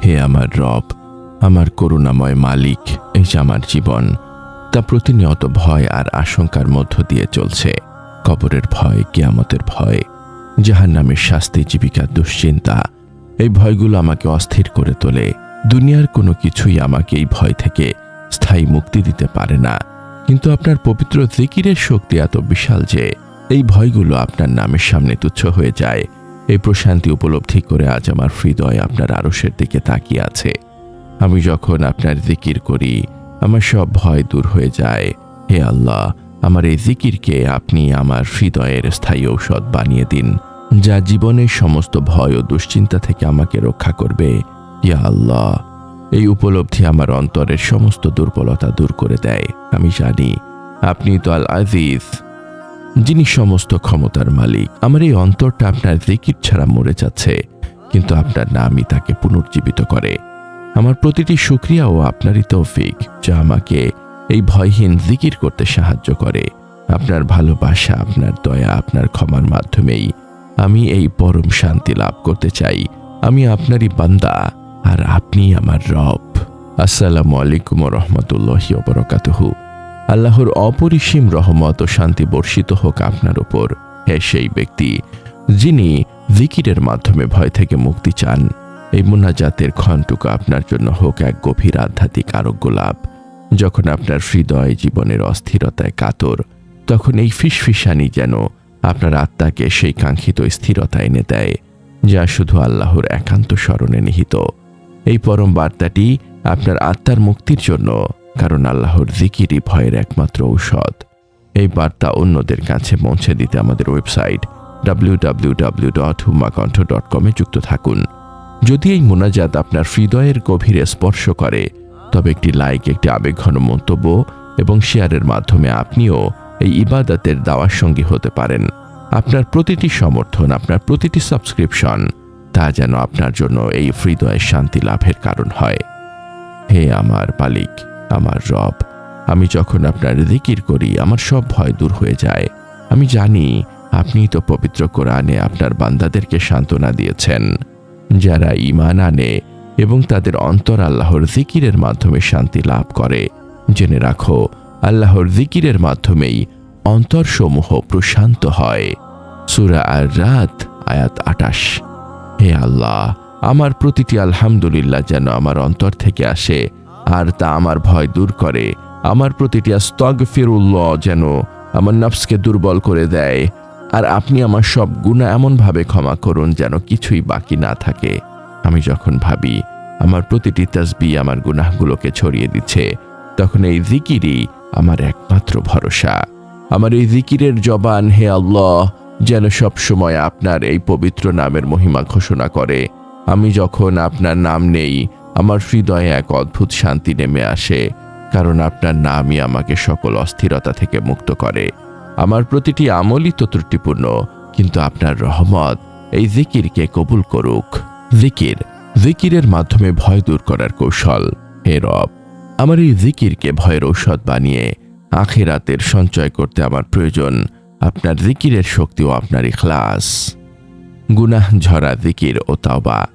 হে আমার রব, আমার করুণাময় মালিক, এই যে আমার জীবন, তা প্রতিনিয়ত ভয় আর আশঙ্কার মধ্য দিয়ে চলছে। কবরের ভয়, কিয়ামতের ভয়, জাহান্নামের শাস্তি, জীবিকার দুশ্চিন্তা, এই ভয়গুলো আমাকে অস্থির করে তোলে। দুনিয়ার কোনো কিছুই আমাকে এই ভয় থেকে স্থায়ী মুক্তি দিতে পারে না। কিন্তু আপনার পবিত্র জিকিরের শক্তি এত বিশাল যে এই ভয়গুলো আপনার নামের সামনে তুচ্ছ হয়ে যায়। এই প্রশান্তি উপলব্ধি করে আজ আমার হৃদয় আপনার আরশের দিকে তাকিয়ে আছে। আমি যখন আপনার জিকির করি, আমার সব ভয় দূর হয়ে যায়। হে আল্লাহ, আমার এই জিকিরকে আপনি আমার হৃদয়ের স্থায়ী ঔষধ বানিয়ে দিন, যা জীবনের সমস্ত ভয় ও দুশ্চিন্তা থেকে আমাকে রক্ষা করবে। ইয়া আল্লাহ, এই উপলব্ধি আমার অন্তরের সমস্ত দুর্বলতা দূর করে দেয়। আমি জানি আপনি তো আল আজিজ, যিনি সমস্ত ক্ষমতার মালিক। আমার এই অন্তরটা আপনার জিকির ছাড়া মরে যাচ্ছে, কিন্তু আপনার নামই তাকে পুনর্জীবিত করে। আমার প্রতিটি শুকরিয়া ও আপনারই তৌফিক, যা আমাকে এই ভয়হীন জিকির করতে সাহায্য করে। আপনার ভালোবাসা, আপনার দয়া, আপনার ক্ষমার মাধ্যমেই আমি এই পরম শান্তি লাভ করতে চাই। আমি আপনারই বান্দা আর আপনি আমার রব। আসসালামু আলাইকুম ওয়া রাহমাতুল্লাহি ওয়া বারাকাতুহু। আল্লাহর অপরিসীম রহমত ও শান্তি বর্ষিত হোক আপনার উপর, হে সেই ব্যক্তি যিনি জিকিরের মাধ্যমে ভয় থেকে মুক্তি চান। এই মুনাজাতের ক্ষণটুকু আপনার জন্য হোক এক গভীর আধ্যাত্মিক আরোগ্য লাভ। যখন আপনার হৃদয় জীবনের অস্থিরতায় কাতর, তখন এই ফিসফিসানি যেন আপনার আত্মাকে সেই কাঙ্ক্ষিত স্থিরতা এনে দেয়, যা শুধু আল্লাহর একান্ত স্মরণে নিহিত। এই পরম বার্তাটি আপনার আত্মার মুক্তির জন্য, কারণ আল্লাহর জিকিরই ভয়ের একমাত্র ঔষধ। এই বার্তা অন্যদের কাছে পৌঁছে দিতে আমাদের ওয়েবসাইট www.humakontho.com যুক্ত থাকুন। যদি এই মুনাজাত আপনার হৃদয়ের গভীরে স্পর্শ করে, তবে একটি লাইক, একটি আবেগঘন মন্তব্য এবং শেয়ারের মাধ্যমে আপনিও এই ইবাদতের দাওয়ার সঙ্গী হতে পারেন। আপনার প্রতিটি সমর্থন, আপনার প্রতিটি সাবস্ক্রিপশন, তা যেন আপনার জন্য এই হৃদয়ের শান্তি লাভের কারণ হয়। হে আমার মালিক, আমার রব, আমি যখন আপনার জিকির করি, আমার সব ভয় দূর হয়ে যায়। আমি জানি আপনি তো পবিত্র কোরআনে আপনার বান্দাদেরকে সান্ত্বনা দিয়েছেন, যারা ঈমান আনে এবং তাদের অন্তর আল্লাহর জিকিরের মাধ্যমে শান্তি লাভ করে। জেনে রাখো, আল্লাহর জিকিরের মাধ্যমেই অন্তরসমূহ প্রশান্ত হয়। সূরা আর-রাদ আয়াত 28। হে আল্লাহ, আমার প্রতিটি আলহামদুলিল্লাহ যেন আমার অন্তর থেকে আসে আর তা আমার ভয় দূর করে। আমার প্রতিটি আস্তাগফিরুল্লাহ যেন আমার নফসকে দুর্বল করে দেয়। আর আপনি আমার সব গুনাহ এমনভাবে ক্ষমা করুন যেন কিছুই বাকি না থাকে। আমি যখন ভাবি আমার প্রতিটি তাসবিহ আমার গুনাহগুলোকে ছড়িয়ে দিচ্ছে, তখন এই জিকিরই আমার একমাত্র ভরসা। আমার এই জিকিরের জবান, হে আল্লাহ, যেন সব সময় আপনার এই পবিত্র নামের মহিমা ঘোষণা করে। আমি যখন আপনার নাম নেই, আমার হৃদয়ে এক অদ্ভুত শান্তি নেমে আসে, কারণ আপনার নামই আমাকে সকল অস্থিরতা থেকে মুক্ত করে। আমার প্রতিটি আমলই তো ত্রুটিপূর্ণ, কিন্তু আপনার রহমত এই জিকিরকে কবুল করুক। জিকিরের মাধ্যমে ভয় দূর করার কৌশল। হে রব, আমার এই জিকিরকে ভয়ের ঔষধ বানিয়ে আখিরাতের সঞ্চয় করতে আমার প্রয়োজন আপনার জিকিরের শক্তি ও আপনার ইখলাস। গুনাহ ঝরা জিকির ও তাওবা।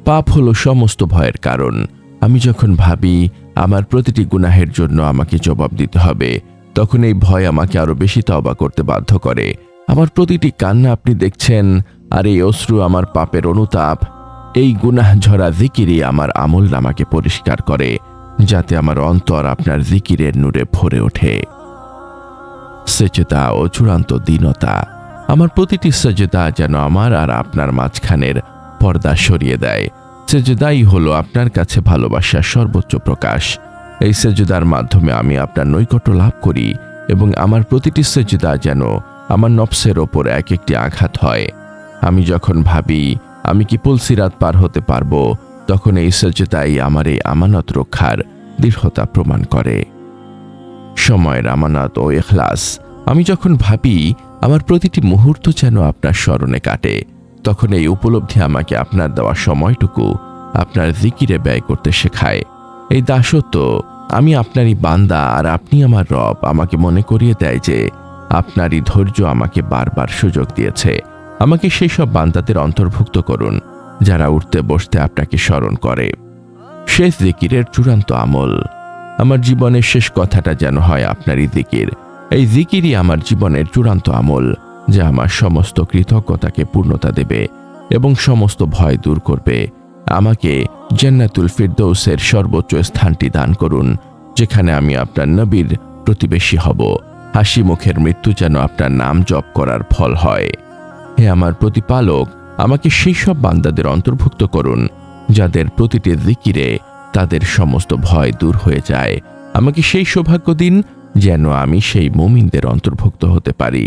পাপ হলো সমস্ত ভয়ের কারণ। আমি যখন ভাবি আমার প্রতিটি গুনাহের জন্য আমাকে জবাব দিতে হবে, তখন এই ভয় আমাকে আরো বেশি তওবা করতে বাধ্য করে। আমার প্রতিটি কান্না আপনি দেখছেন, আর এই অশ্রু আমার পাপের অনুতাপ। এই গুনাহ ঝরা জিকিরই আমার আমল নামাকে পরিষ্কার করে, যাতে আমার অন্তর আপনার জিকিরের নূরে ভরে ওঠে। সেজদা ও চূড়ান্ত দীনতা। আমার প্রতিটি সেজদা যেন আমার আর আপনার মাঝখানের পর্দা সরিয়ে দেয়। সেজদাই হলো আপনার কাছে ভালোবাসার সর্বোচ্চ প্রকাশ। এই সেজদার মাধ্যমে আমি আপনার নৈকট্য লাভ করি এবং আমার প্রতিটি সেজদা যেন আমার নফসের ওপর এক একটি আঘাত হয়। আমি যখন ভাবি আমি কি পুলসিরাত পার হতে পারবো, তখন এই সেজদাই আমার এই আমানত রক্ষার দৃঢ়তা প্রমাণ করে। সময়ের আমানত ও ইখলাস। আমি যখন ভাবি আমার প্রতিটি মুহূর্ত যেন আপনার স্মরণে কাটে, তখন এই উপলব্ধি আমাকে আপনার দেওয়া সময়টুকু আপনার জিকিরে ব্যয় করতে শেখায়। এই দাসত্ব, আমি আপনারই বান্দা আর আপনি আমার রব, আমাকে মনে করিয়ে দেয় যে আপনারই ধৈর্য আমাকে বারবার সুযোগ দিয়েছে। আমাকে সেই সব বান্দাদের অন্তর্ভুক্ত করুন যারা উঠতে বসতে আপনাকে স্মরণ করে। শেষ জিকিরের চূড়ান্ত আমল। আমার জীবনের শেষ কথাটা যেন হয় আপনারই জিকির। এই জিকিরই আমার জীবনের চূড়ান্ত আমল, যা আমার সমস্ত কৃতজ্ঞতাকে পূর্ণতা দেবে এবং সমস্ত ভয় দূর করবে। আমাকে জান্নাতুল ফিরদৌসের সর্বোচ্চ স্থানটি দান করুন, যেখানে আমি আপনার নবীর প্রতিবেশী হব। হাসি মুখের মৃত্যু যেন আপনার নাম জপ করার ফল হয়। হে আমার প্রতিপালক, আমাকে সেই সব বান্দাদের অন্তর্ভুক্ত করুন যাদের প্রতিটি জিকিরে তাদের সমস্ত ভয় দূর হয়ে যায়। আমাকে সেই সৌভাগ্য দিন যেন আমি সেই মুমিনদের অন্তর্ভুক্ত হতে পারি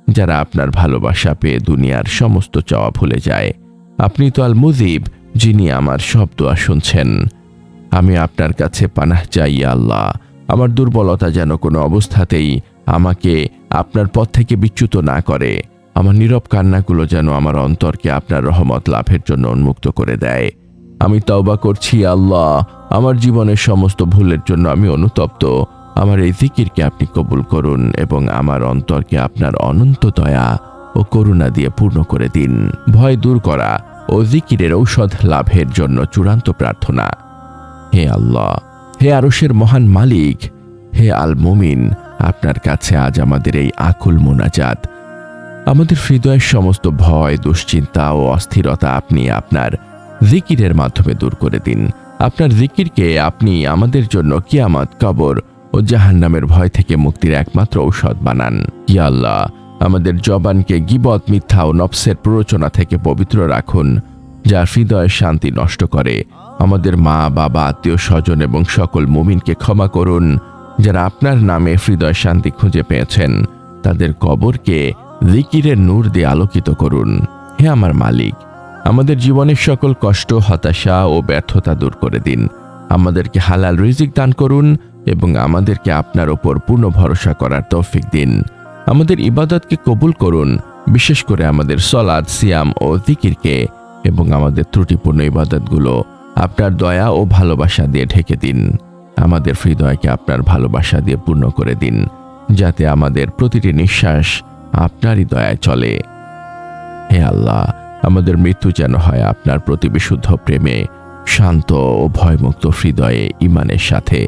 যারা আপনার ভালোবাসা পেয়ে দুনিয়ার সমস্ত চাওয়া ভুলে যায়। আপনি তো আল মুজিব, যিনি আমার সব দোয়া শুনছেন। আমি আপনার কাছে পানাহ চাই আল্লাহ। আমার দুর্বলতা যেন কোনো অবস্থাতেই আমাকে আপনার পথ থেকে বিচ্যুত না করে। আমার নীরব কান্নাগুলো যেন আমার অন্তরকে আপনার রহমত লাভের জন্য উন্মুক্ত করে দেয়। আমি তওবা করছি আল্লাহ, আমার জীবনের সমস্ত ভুলের জন্য আমি অনুতপ্ত। আমার এই জিকিরকে আপনি কবুল করুন এবং আমার অন্তরকে আপনার অনন্ত দয়া ও করুণা দিয়ে পূর্ণ করে দিন। ভয় দূর করা ও জিকিরের ঔষধ লাভের জন্য চূড়ান্ত প্রার্থনা। হে আল্লাহ, হে আরশের মহান মালিক, হে আল মুমিন, আপনার কাছে আজ আমাদের এই আকুল মোনাজাত। আমাদের হৃদয়ের সমস্ত ভয়, দুশ্চিন্তা ও অস্থিরতা আপনি আপনার জিকিরের মাধ্যমে দূর করে দিন। আপনার জিকিরকে আপনি আমাদের জন্য কিয়ামত, কবর ও জাহান্নামের ভয় থেকে মুক্তির একমাত্র ঔষধ বানান। ইয়া আল্লাহ, আমাদের জবানকে গীবত, মিথ্যা ও নফসের প্ররোচনা থেকে পবিত্র রাখুন, যা হৃদয়ের শান্তি নষ্ট করে। আমাদের মা, বাবা, আত্মীয় স্বজন এবং সকল মুমিনকে ক্ষমা করুন যারা আপনার নামে হৃদয় শান্তি খুঁজে পেয়েছেন। তাদের কবরকে জিকিরের নূর দিয়ে আলোকিত করুন। হে আমার মালিক, আমাদের জীবনের সকল কষ্ট, হতাশা ও ব্যর্থতা দূর করে দিন। আমাদেরকে হালাল রিজিক দান করুন এবং আমাদেরকে আপনার ওপর পূর্ণ ভরসা করার তৌফিক দিন। আমাদের ইবাদতকে কবুল করুন, বিশেষ করে আমাদের সলাত, সিয়াম ও জিকিরকে, এবং আমাদের ত্রুটিপূর্ণ ইবাদতগুলো আপনার দয়া ও ভালোবাসা দিয়ে ঢেকে দিন। আমাদের হৃদয়কে আপনার ভালোবাসা দিয়ে পূর্ণ করে দিন, যাতে আমাদের প্রতিটি নিঃশ্বাস আপনারই দয়ায় চলে। হে আল্লাহ, আমাদের মৃত্যু যেন হয় আপনার প্রতি বিশুদ্ধ প্রেমে, শান্ত ও ভয়মুক্ত হৃদয়ে, ঈমানের সাথে।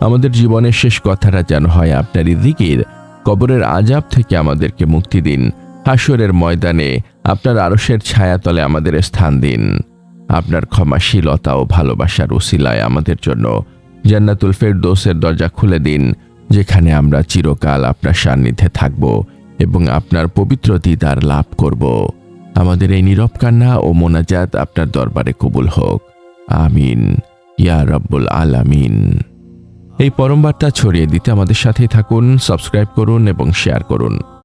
আমাদের জীবনের শেষ কথাটা যেন হয় আপনারই জিকির। কবরের আযাব থেকে আমাদেরকে মুক্তি দিন। হাসরের ময়দানে আপনার আরশের ছায়াতলে আমাদের স্থান দিন। আপনার ক্ষমাশীলতা ও ভালোবাসার উসিলায় আমাদের জন্য জান্নাতুল ফিরদৌসের দরজা খুলে দিন, যেখানে আমরা চিরকাল আপনার সান্নিধ্যে থাকব এবং আপনার পবিত্র দিদার লাভ করব। আমাদের এই নীরব কান্না ও মোনাজাত আপনার দরবারে কবুল হোক। আমিন ইয়া রাব্বুল আলামিন। এই পরম বার্তা ছড়িয়ে দিতে আমাদের সাথেই থাকুন, সাবস্ক্রাইব করুন এবং শেয়ার করুন।